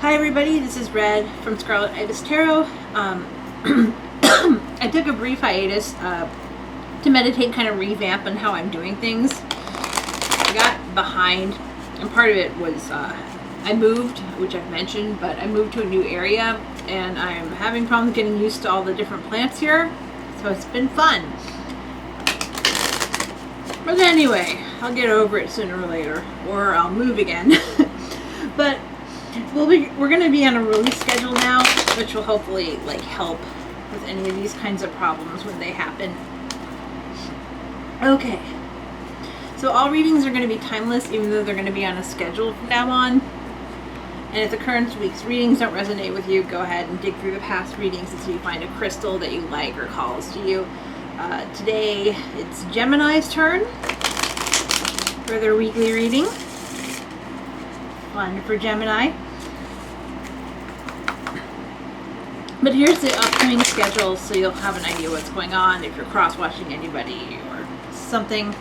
Hi everybody, this is Red from Scarlet Ibis Tarot. I took a brief hiatus to meditate, kind of revamp on how I'm doing things. I got behind, and part of it was I moved, which I've mentioned, but I moved to a new area, and I'm having problems getting used to all the different plants here, so it's been fun. But anyway, I'll get over it sooner or later, or I'll move again. But we're going to be on a release schedule now, which will hopefully help with any of these kinds of problems when they happen. Okay, so all readings are going to be timeless, even though they're going to be on a schedule from now on. And if the current week's readings don't resonate with you, go ahead and dig through the past readings until you find a crystal that you like or calls to you. Today it's Gemini's turn for their weekly reading. Fun for Gemini. But here's the upcoming schedule, so you'll have an idea what's going on if you're cross-watching anybody or something.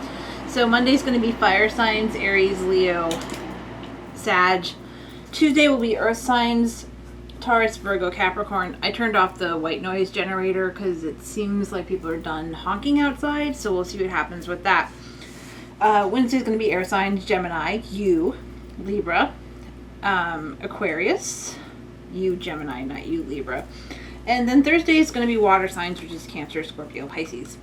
So Monday's going to be fire signs, Aries, Leo, Sag. Tuesday will be earth signs, Taurus, Virgo, Capricorn. I turned off the white noise generator because it seems like people are done honking outside, so we'll see what happens with that. Wednesday's going to be air signs, Gemini, you, Libra, Aquarius, you Gemini, not you Libra. And then Thursday is going to be water signs, which is Cancer, Scorpio, Pisces.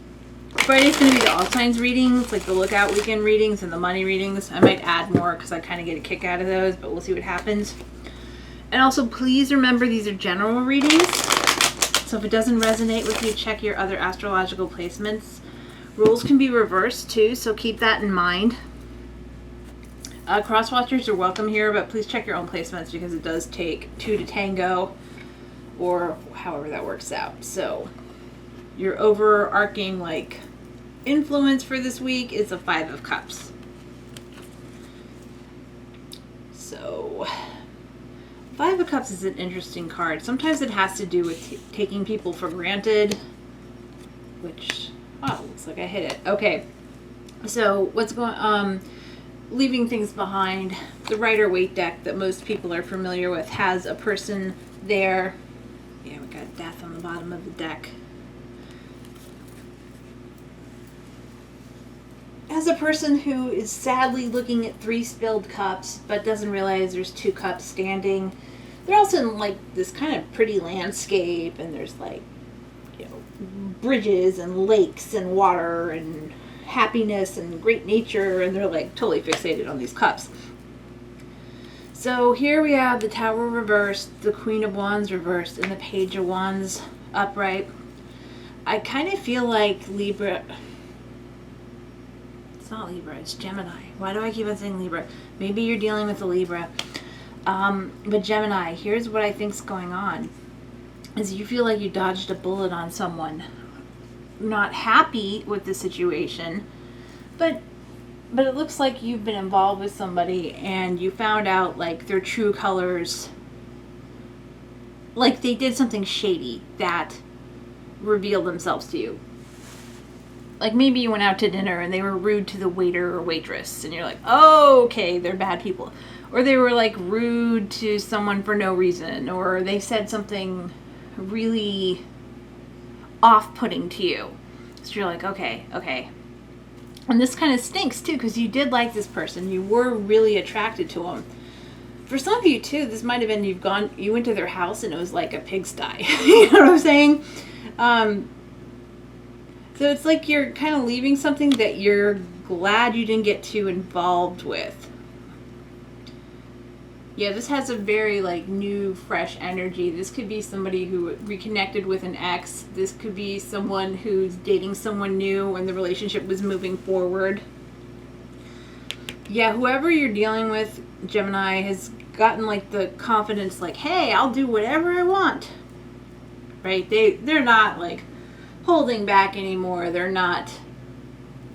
Friday is going to be the all signs readings, like the lookout weekend readings and the money readings. I might add more because I kind of get a kick out of those, but we'll see what happens. And also, please remember these are general readings. So if it doesn't resonate with you, check your other astrological placements. Rules can be reversed too, so keep that in mind. Cross-watchers are welcome here, but please check your own placements because it does take two to tango, or however that works out. So your overarching influence for this week is a 5 of Cups. So 5 of Cups is an interesting card. Sometimes it has to do with taking people for granted, which, oh, looks like I hit it. Okay, so what's going on? Leaving things behind. The Rider-Waite deck that most people are familiar with has a person there. Yeah, we got death on the bottom of the deck. Has a person who is sadly looking at 3 spilled cups, but doesn't realize there's 2 cups standing. They're also in this kind of pretty landscape, and there's bridges and lakes and water and happiness and great nature, and they're totally fixated on these cups. So here we have the Tower reversed, the Queen of Wands reversed, and the Page of Wands upright. I kind of feel like Libra, it's not Libra, it's Gemini. Why do I keep on saying Libra? Maybe you're dealing with a Libra. But Gemini, here's what I think's going on, is you feel like you dodged a bullet on someone. Not happy with the situation, but it looks like you've been involved with somebody and you found out their true colors, they did something shady that revealed themselves to you. Maybe you went out to dinner and they were rude to the waiter or waitress and you're like, oh, okay, they're bad people. Or they were rude to someone for no reason, or they said something really off-putting to you. So you're like, okay. And this kind of stinks too, because you did like this person. You were really attracted to them. For some of you too, this might have been you went to their house and it was like a pigsty. You know what I'm saying? So it's you're kind of leaving something that you're glad you didn't get too involved with. Yeah, this has a very new, fresh energy. This could be somebody who reconnected with an ex. This could be someone who's dating someone new and the relationship was moving forward. Yeah, whoever you're dealing with, Gemini, has gotten the confidence hey, I'll do whatever I want. Right? They're not holding back anymore. They're not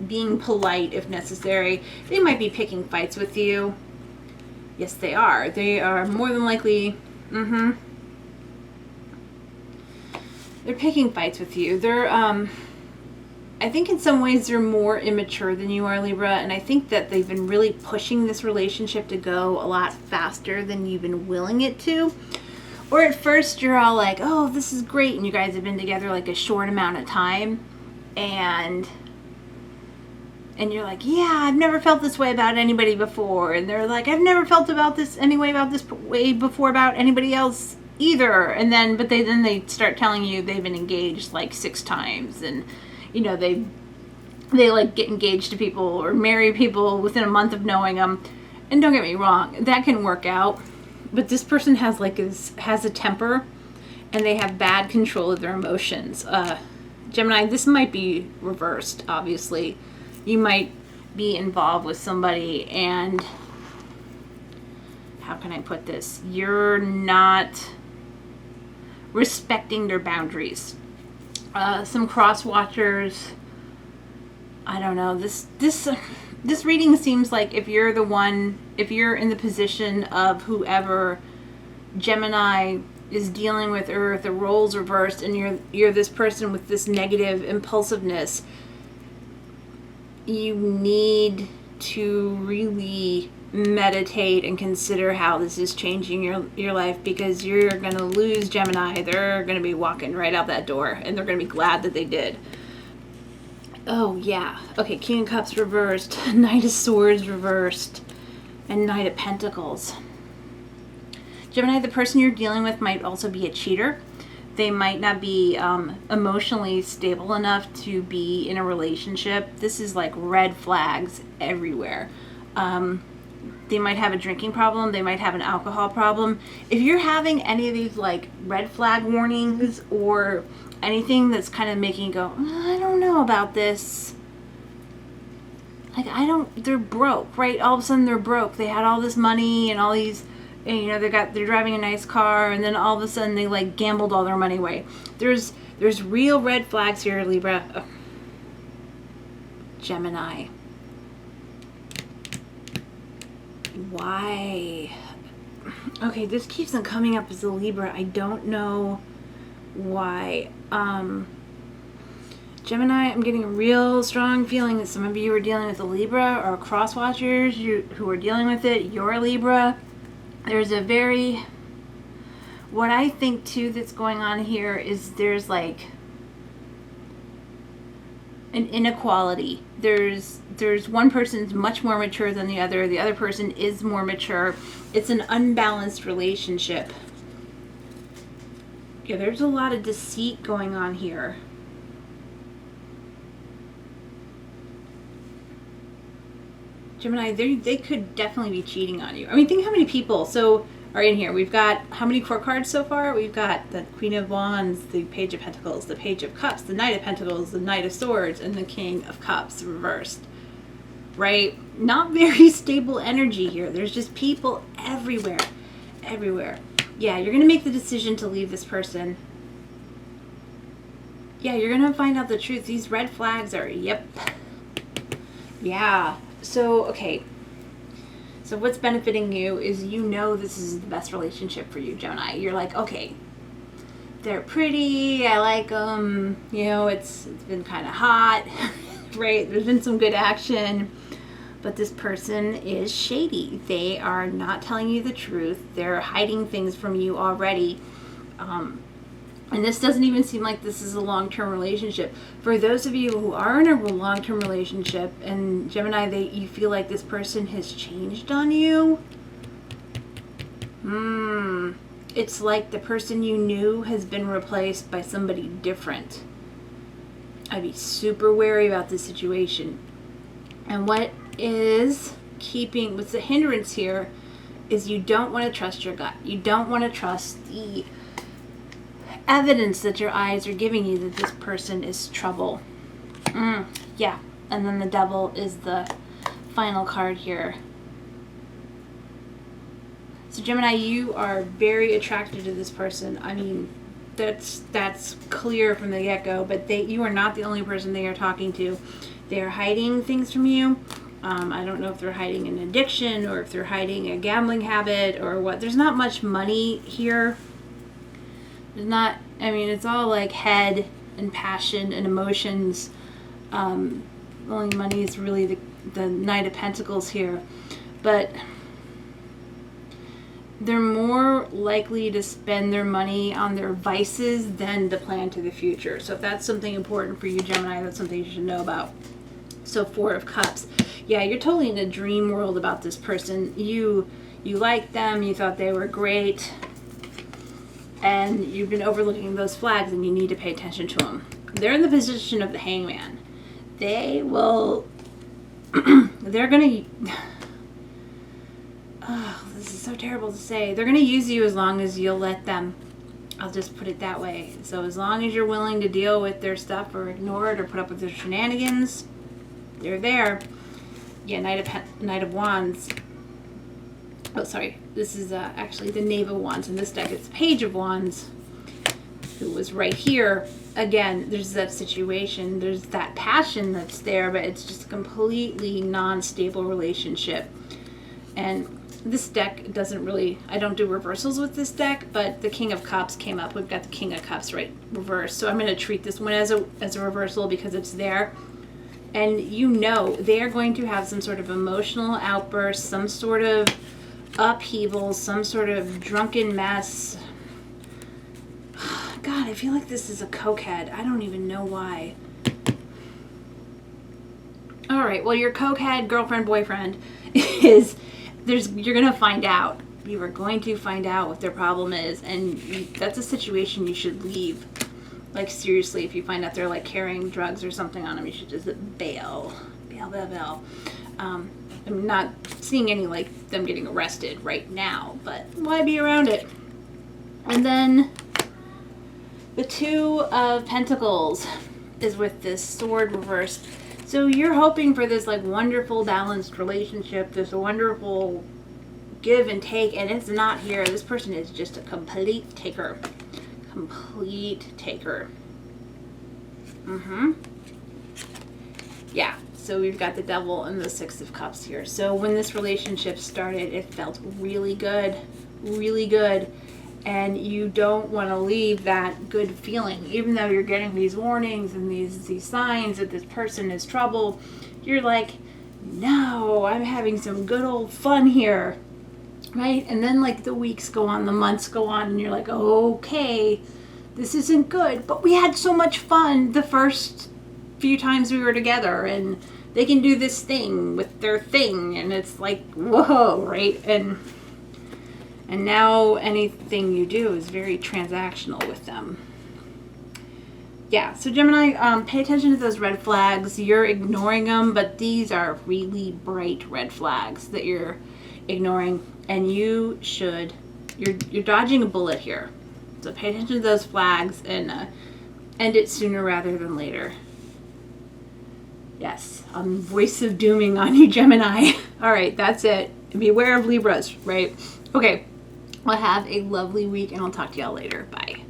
being polite if necessary. They might be picking fights with you. Yes, they are. They are more than likely, they're picking fights with you. They're, I think in some ways they're more immature than you are, Libra, and I think that they've been really pushing this relationship to go a lot faster than you've been willing it to. Or at first you're all like, oh, this is great, and you guys have been together like a short amount of time, and you're like, yeah, I've never felt this way about anybody before. And they're like, I've never felt about this way before about anybody else either. And then, but then they start telling you they've been engaged like 6 times, and you know, they like get engaged to people or marry people within a month of knowing them. And don't get me wrong, that can work out. But this person has a temper, and they have bad control of their emotions. Gemini, this might be reversed, obviously. You might be involved with somebody, and how can I put this? You're not respecting their boundaries. Some cross watchers, I don't know, this reading seems like if you're in the position of whoever Gemini is dealing with, or if the roles reversed and you're this person with this negative impulsiveness, you need to really meditate and consider how this is changing your life, because you're going to lose Gemini. They're going to be walking right out that door, and they're going to be glad that they did. Oh, yeah. Okay, King of Cups reversed, Knight of Swords reversed, and Knight of Pentacles. Gemini, the person you're dealing with might also be a cheater. They might not be emotionally stable enough to be in a relationship. This is like red flags everywhere. They might have a drinking problem. They might have an alcohol problem. If you're having any of these like red flag warnings or anything that's kind of making you go, I don't know about this. Like, they're broke, right? All of a sudden they're broke. They had all this money and all these, and, you know, they're driving a nice car, and then all of a sudden they like gambled all their money away. There's real red flags here, Libra. Ugh. Gemini. Why? Okay, this keeps on coming up as a Libra. I don't know why. Gemini, I'm getting a real strong feeling that some of you are dealing with a Libra, or cross watchers who are dealing with it. You're a Libra. There's what I think too that's going on here is there's like an inequality. There's one person's much more mature than the other person is more mature. It's an unbalanced relationship. Yeah, there's a lot of deceit going on here. Gemini, they could definitely be cheating on you. I mean, think how many people are in here. We've got how many court cards so far? We've got the Queen of Wands, the Page of Pentacles, the Page of Cups, the Knight of Pentacles, the Knight of Swords, and the King of Cups reversed. Right? Not very stable energy here. There's just people everywhere. Everywhere. Yeah, you're going to make the decision to leave this person. Yeah, you're going to find out the truth. These red flags are, yep. Yeah. So, okay. So what's benefiting you is you know this is the best relationship for you, Gemini. You're like, okay, they're pretty. I like them. You know, it's been kind of hot, right? There's been some good action. But this person is shady. They are not telling you the truth. They're hiding things from you already. And this doesn't even seem like this is a long-term relationship. For those of you who are in a long-term relationship, and Gemini, you feel like this person has changed on you. It's like the person you knew has been replaced by somebody different. I'd be super wary about this situation. And what's the hindrance here is you don't want to trust your gut. You don't want to trust the evidence that your eyes are giving you that this person is trouble. Yeah. And then the Devil is the final card here. So Gemini, you are very attracted to this person. I mean, that's clear from the get-go, but you are not the only person they are talking to. They are hiding things from you. I don't know if they're hiding an addiction or if they're hiding a gambling habit or what. There's not much money here. There's not, I mean, it's all like head and passion and emotions. Only money is really the Knight of Pentacles here. But they're more likely to spend their money on their vices than to plan to the future. So if that's something important for you, Gemini, that's something you should know about. So 4 of Cups. Yeah, you're totally in a dream world about this person. You liked them, you thought they were great, and you've been overlooking those flags, and you need to pay attention to them. They're in the position of the Hangman. They will, they're going to, oh, this is so terrible to say. They're going to use you as long as you'll let them. I'll just put it that way. So as long as you're willing to deal with their stuff or ignore it or put up with their shenanigans, they're there. Yeah, Knight of Wands. Oh, sorry. This is actually the Knave of Wands. In this deck, it's Page of Wands, who was right here. Again, there's that situation. There's that passion that's there, but it's just a completely non-stable relationship. And this deck doesn't really, I don't do reversals with this deck, but the King of Cups came up. We've got the King of Cups right reversed. So I'm going to treat this one as a reversal because it's there. And you know they are going to have some sort of emotional outburst, some sort of upheaval, some sort of drunken mess. God, I feel like this is a cokehead. I don't even know why. All right, well, your cokehead girlfriend, boyfriend is, you're going to find out. You are going to find out what their problem is, and that's a situation you should leave. Like, seriously, if you find out they're, like, carrying drugs or something on them, you should just bail. Bail. I'm not seeing any, like, them getting arrested right now, but why be around it? And then the 2 of Pentacles is with this sword reversed. So you're hoping for this, like, wonderful balanced relationship, this wonderful give and take, and it's not here. This person is just a complete taker. Complete taker. Yeah, so we've got the Devil and the 6 of Cups here. So when this relationship started, it felt really good, and you don't want to leave that good feeling. Even though you're getting these warnings and these signs that this person is trouble, you're like, no, I'm having some good old fun here. Right? And then, like, the weeks go on, the months go on, and you're like, okay, this isn't good, but we had so much fun the first few times we were together, and they can do this thing with their thing, and it's like, whoa, right? And now anything you do is very transactional with them. Yeah, so Gemini, pay attention to those red flags. You're ignoring them, but these are really bright red flags that you're ignoring, and you're dodging a bullet here. So pay attention to those flags and end it sooner rather than later. Yes, I'm voice of dooming on you, Gemini. All right, that's it. Beware of Libras, right? Okay, well, have a lovely week, and I'll talk to y'all later. Bye.